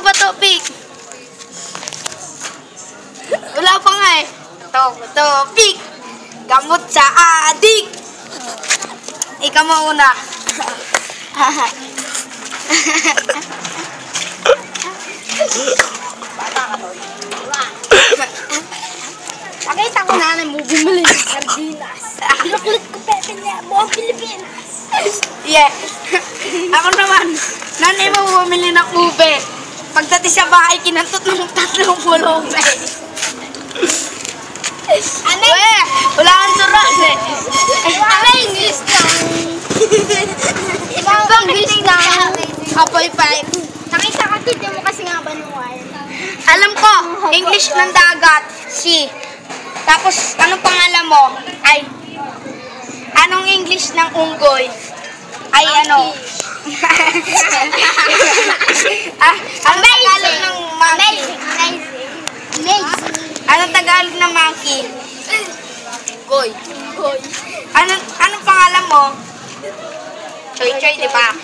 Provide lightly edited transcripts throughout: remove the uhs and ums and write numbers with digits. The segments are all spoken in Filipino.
ba topic? Wala pa nga eh. Topic. Gamot sa adik. Ikaw mauna. Nakita ko nanay mo bumili ng sardinas. Pinukulit ko pepe niya, buong Pilipinas. Yeah. Ako naman, nanay mo bumili ng ube. Pagdati sa bahay, kinantot ng 3 pulong. Anay! Wala kang turas eh. Anay, English lang. Ibang English lang. Apoy pipe. Nakita ka dito mo kasi nga banuwal. Alam ko, English ng dagat, sea. Tapos, anong pangalan mo? Ay, anong English ng unggoy? Ay, ano? Anong Tagalog ng monkey? Amazing. Anong Tagalog ng monkey? Goy. Goy. Anong pangalan mo? Choy Choy, di ba?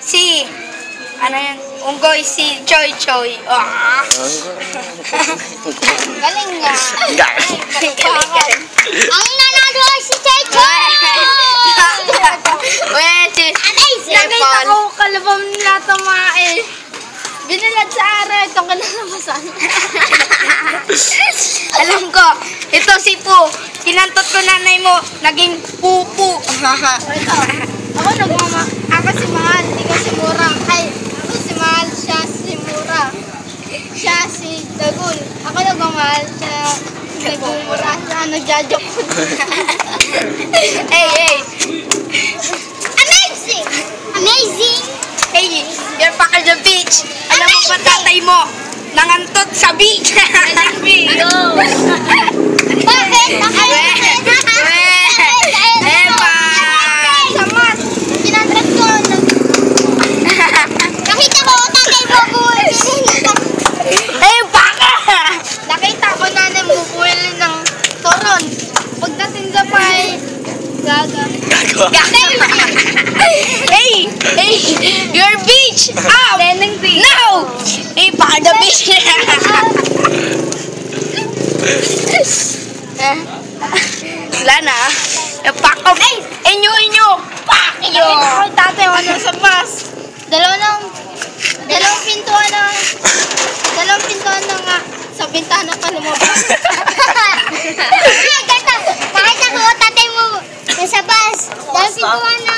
Si, ano yan? Unggoy, si Choy Choy. Ah. Galing nga. Galing. Ang nanalo ay si Choy Choy! Amazing! Nakita ko kalabang nila tumae. Binilad sa araw itong kanalabasan. Alam ko, ito si Pu. Kinantot ko nanay mo, naging pupu. Ako si Mahal, ikaw si Mura. Ay, ako si Mahal, siya si Mura. Siya si Dagul. Ako nagmamahal, siya nagmumura. Siya nagjajok. Hey. Amazing! Amazing! Hey, you're back at the beach. Alam mo ba tatay mo? Nangantot sa beach. Bakit? Samat! Kinantrat ko. Nakita ko, tatay mo buhay. Baka! Nakita ko nanay mo buhay ng toron. Pagdating sa bahay, gaga. Hey, your beach. Up. No. Hey, back at the beach. Wala na. Pack up. Inyo. Pack yo. Nakita ko tatay mo nasa bus. Dalawang pintuan na nga sa bintana pa lumabas. Ay, gata! Nakita ko tatay mo nasa bus. Dalawang pintuan na